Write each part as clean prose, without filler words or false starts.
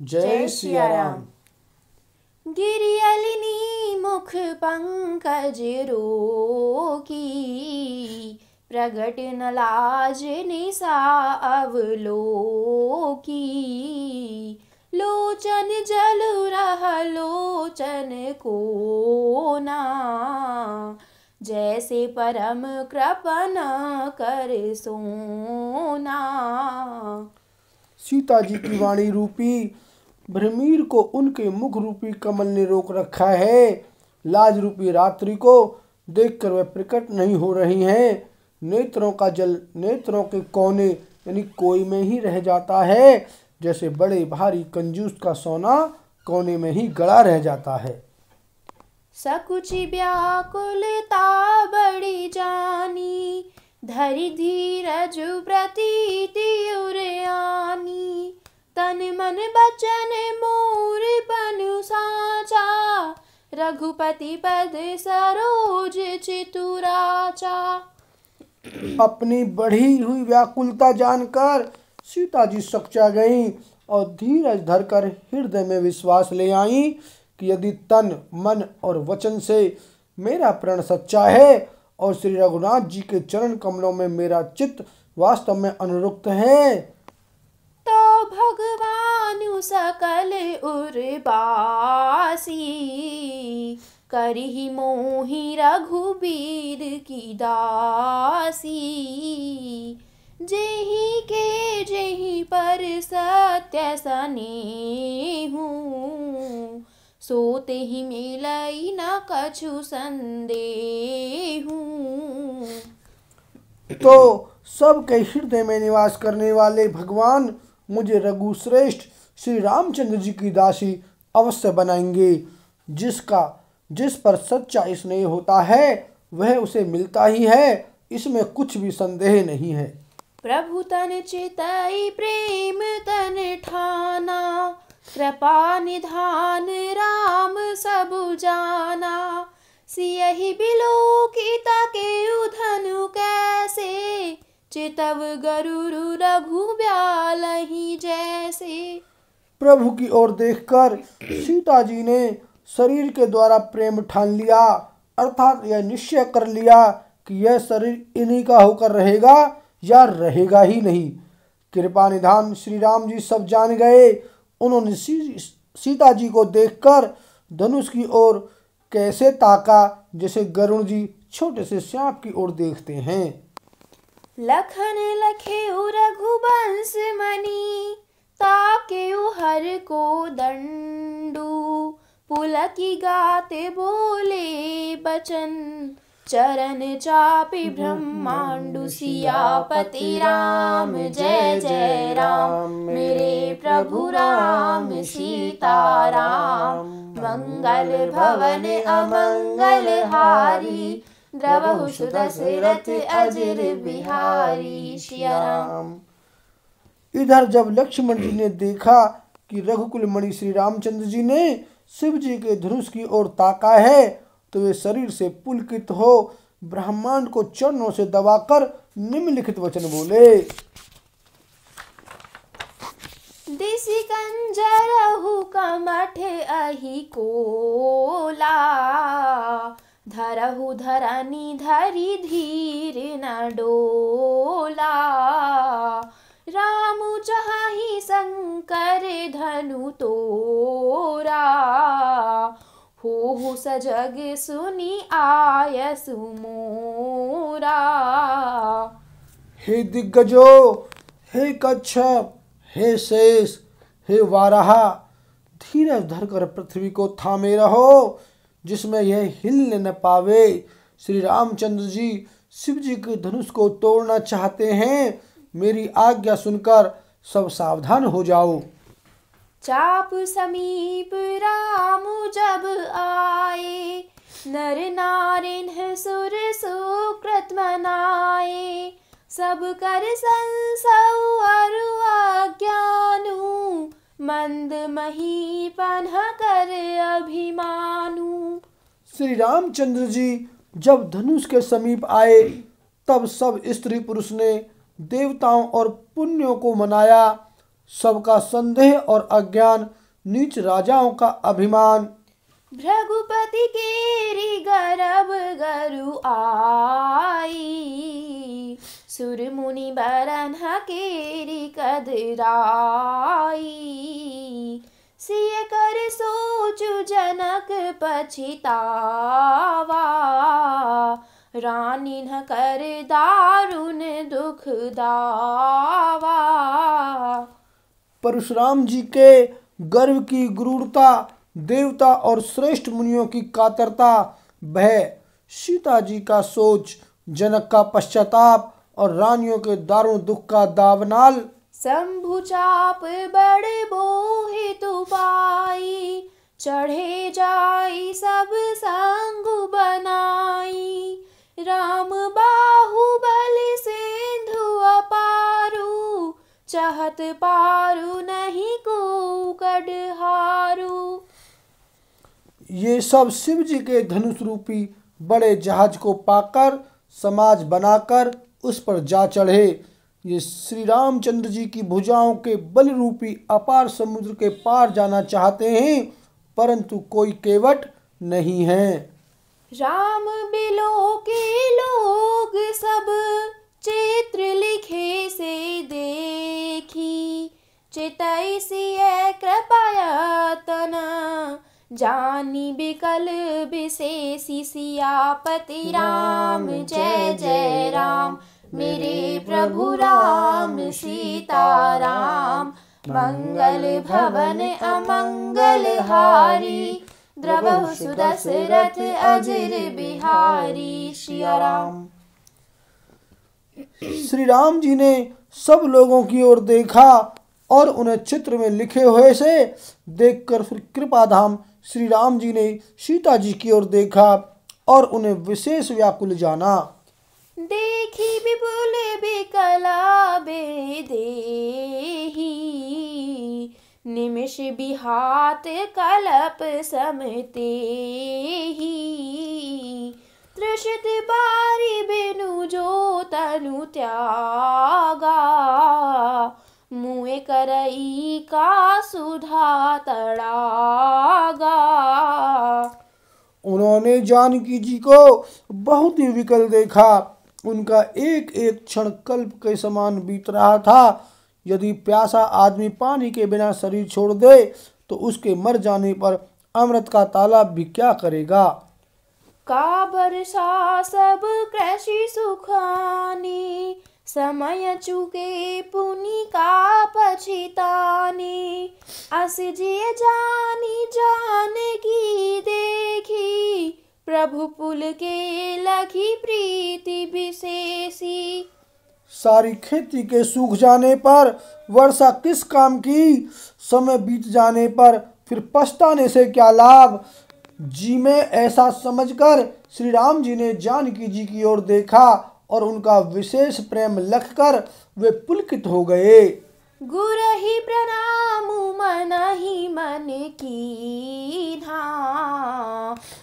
जय सिया राम। गिरियलिनी मुख पंकज रोकी, प्रगट न लाज निसा अवलोकी। लोचन जल रह लोचन कोना, जैसे परम कृपन कर सोना। सीता जी की वाणी रूपी भ्रमीर को उनके मुख रूपी कमल ने रोक रखा है। लाज रूपी रात्रि को देखकर वह प्रकट नहीं हो रही हैं। नेत्रों का जल नेत्रों के कोने यानी कोई में ही रह जाता है, जैसे बड़े भारी कंजूस का सोना कोने में ही गड़ा रह जाता है। सकुचि व्याकुलता बड़ी जानी, धरि धीरज प्रतीति उरयानी। तन मन बचन मोर पनु साचा, रघुपति पद सरोज चितुराचा। अपनी बढ़ी हुई व्याकुलता जानकर सीता जी सकचा गईं और धीरज धरकर हृदय में विश्वास ले आईं कि यदि तन मन और वचन से मेरा प्रण सच्चा है और श्री रघुनाथ जी के चरण कमलों में मेरा चित्त वास्तव में अनुरक्त है, तो भगवानु सकल उर्बासी, करहि मोहि रघुबीर की दासी। जेहि पर सत्य सनेहु, सोते ही मिलई न कछु संदेहु। तो सबके हृदय में निवास करने वाले भगवान मुझे रघुश्रेष्ठ श्री रामचंद्र जी की दासी अवश्य बनाएंगे। जिस पर सच्चा स्नेह होता है वह उसे मिलता ही है, इसमें कुछ भी संदेह नहीं है। प्रभु तन चितई प्रेम तन ठाना, कृपा निधान राम सब जाना। सियहि बिलोकी ताकेउ धनु कैसे, चितव गरुरु रघु ब्यालहि जैसे। प्रभु की ओर देखकर सीता जी ने शरीर के द्वारा प्रेम ठान लिया, अर्थात यह निश्चय कर लिया कि यह शरीर इन्हीं का होकर रहेगा या रहेगा ही नहीं। कृपा निधान श्री राम जी सब जान गए। उन्होंने सीता जी को देखकर धनुष की ओर कैसे ताका, जैसे गरुण जी छोटे से सांप की ओर देखते हैं। लखन लखेउ रघुवंश मणि, ताकेउ हर को दंडू। पुलकी गाते बोले बचन, चरण चापि ब्रह्मांडु। सियापति राम जय जय राम, मेरे प्रभु राम सीताराम। मंगल भवन अमंगल हारी, द्रवहु सुदशरथ अजिर बिहारी। सिया राम। इधर जब लक्ष्मण जी ने देखा कि रघुकुल मणि श्री रामचंद्र जी ने शिव जी के धनुष की ओर ताका है, तो वे शरीर से पुलकित हो ब्रह्मांड को चरणों से दबाकर निम्नलिखित वचन बोले। दिसि कंजरहु कमठ अहि कोला, धरहु धरनी धरि धीर न डोला। रामु चाहि शंकर धनु तोरा, होहु सजग सुनि आयसु मोरा। हे दिग्गजो, हे कच्छप, हे शेष, हे वाराहा, धीरज धरकर पृथ्वी को थामे रहो, जिसमें यह हिलने न पावे। श्री रामचंद्र जी शिव जी के धनुष को तोड़ना चाहते हैं। मेरी आज्ञा सुनकर सब सावधान हो जाओ। चाप समीप रामु जब आए, नर नारिन सुर सुकृत मनाए। सब कर संसौ अरु अज्ञानु, मंद महीपन कर अभिमानु। श्री रामचंद्र जी जब धनुष के समीप आए, तब सब स्त्री पुरुष ने देवताओं और पुण्यों को मनाया। सबका संदेह और अज्ञान, नीच राजाओं का अभिमान। भृगुपति केरी गर्भ गरु आई, सुर मुनि बरन केरी कदराई। सिय कर सोचु जनक पछितावा, रानी न कर दारुण दुख दावा। परशुराम जी के गर्व की गुरूरता, देवता और श्रेष्ठ मुनियों की कातरता, भय, सीता जी का सोच, जनक का पश्चाताप और रानियों के दारुण दुख का दावनाल। शंभु चाप बड़ बोहित पाई, चढ़े जाई सब संग बनाई। राम बाहुबल सिंधु अपारू, चाहत पारू नहीं को कड़हारू। ये सब शिव जी के धनुष रूपी बड़े जहाज को पाकर, समाज बनाकर उस पर जा चढ़े। ये श्री रामचंद्र जी की भुजाओं के बल रूपी अपार समुद्र के पार जाना चाहते हैं, परंतु कोई केवट नहीं है। राम बिलो के लोग सब चित्र लिखे से देखी, चितैसिय कृपायतन जानी बिकल विशेषी। सियापति राम जय जय राम, मेरे प्रभु राम सीताराम। मंगल भवन अमंगल हारी, द्रवहु सुदशरथ अजर बिहारी। सिया राम। श्री राम जी ने सब लोगों की ओर देखा और उन्हें चित्र में लिखे हुए से देखकर फिर कृपाधाम श्री राम जी ने सीता जी की ओर देखा और उन्हें विशेष व्याकुल जाना। देखी विपुल बिकला बेदेही, निमिष बिहात कलप समते ही। त्रिषित बारी बिनु जो तनु त्यागा, मुए करई का सुधा तड़ागा। उन्होंने जानकी जी को बहुत ही विकल देखा। उनका एक एक क्षण कल्प के समान बीत रहा था। यदि प्यासा आदमी पानी के बिना शरीर छोड़ दे तो उसके मर जाने पर अमृत का तालाब भी क्या करेगा। का बरसा सब कृषि सुखानी, समय चुके पुनि का पछितानी। अस जिय जानी जानकी देखी, प्रभु पुल के लखी प्रीति विशेषी। सारी खेती के सूख जाने पर वर्षा किस काम की, समय बीत जाने पर फिर पछताने से क्या लाभ। जी में ऐसा समझकर श्री राम जी ने जानकी जी की ओर देखा और उनका विशेष प्रेम लखकर वे पुलकित हो गए। गुरहि प्रणाम मन ही मन कीन्हा,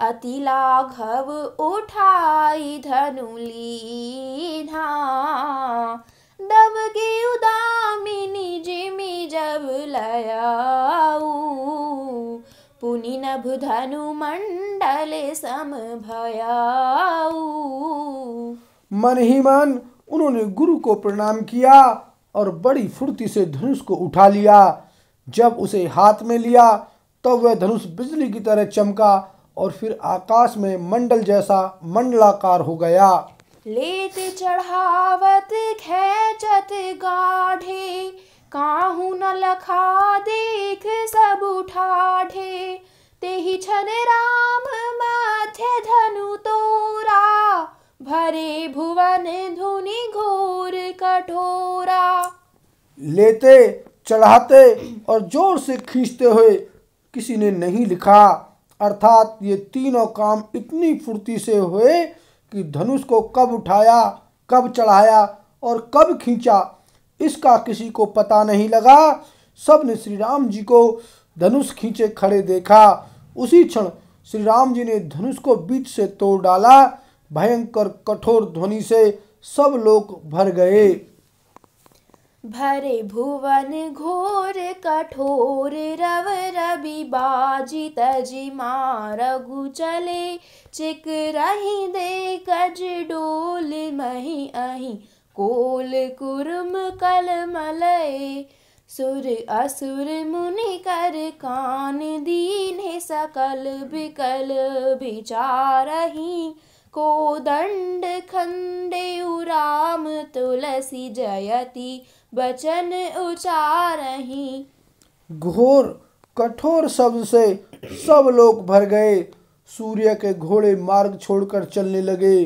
अति लाघव उठाई धनु लीन्हा। दब के उदामिनी जिमि जब लयाऊ, पुनि नभ धनु मंडल सम भयाऊ। मन ही मन उन्होंने गुरु को प्रणाम किया और बड़ी फुर्ती से धनुष को उठा लिया। जब उसे हाथ में लिया तब वह धनुष बिजली की तरह चमका और फिर आकाश में मंडल जैसा मंडलाकार हो गया। लेत चढ़ावत खेचत गाढ़े, काहू न लखा देख सब उठाढ़े। तेहि छन राम माथे धनु तोरा, भरे भुवन धुनि घोर कठोरा। लेते, चढ़ाते और जोर से खींचते हुए किसी ने नहीं लिखा। अर्थात ये तीनों काम इतनी फुर्ती से हुए कि धनुष को कब उठाया, कब चढ़ाया और कब खींचा इसका किसी को पता नहीं लगा। सब ने श्री राम जी को धनुष खींचे खड़े देखा। उसी क्षण श्री राम जी ने धनुष को बीच से तोड़ डाला। भयंकर कठोर ध्वनि से सब लोग भर गए। भरे भुवन घोर कठोर रव रवि बाजी तजी मारगु चले चिक रही दे गज डोल मही अही कोल कुर्म कल मलय सुर असुर मुनि कर कान दीने सकल बिकल विचारही कोदंड खंडे राम तुलसी जयति बचन उचारही। घोर कठोर शब्द से सब लोग भर गए। सूर्य के घोड़े मार्ग छोड़कर चलने लगे,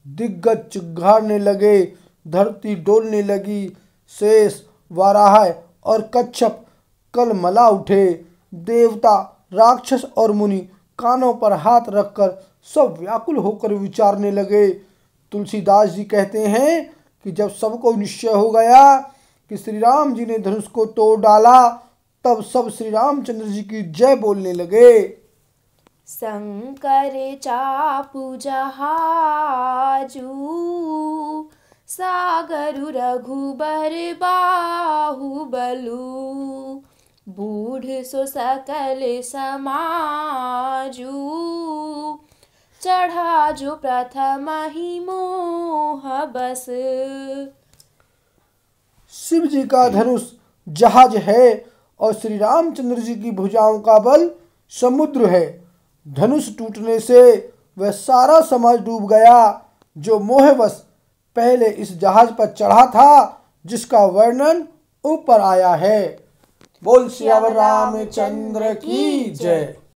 दिग्गज चिघाड़ने लगे, धरती डोलने लगी, शेष वाराह और कच्छप कलमला उठे। देवता राक्षस और मुनि कानों पर हाथ रखकर सब व्याकुल होकर विचारने लगे। तुलसीदास जी कहते हैं कि जब सबको निश्चय हो गया कि श्री राम जी ने धनुष को तोड़ डाला, तब सब श्री रामचंद्र जी की जय बोलने लगे। शंकर चापु जहाजू सागरु रघुबर बाहुबलु बूढ़ सो सकल समाजू चढ़ा जो प्रथम ही मोह बस। शिव जी का धनुष जहाज है और श्री रामचंद्र जी की भुजाओं का बल समुद्र है। धनुष टूटने से वह सारा समाज डूब गया जो मोहवश पहले इस जहाज पर चढ़ा था, जिसका वर्णन ऊपर आया है। बोल सियावर रामचंद्र की जय।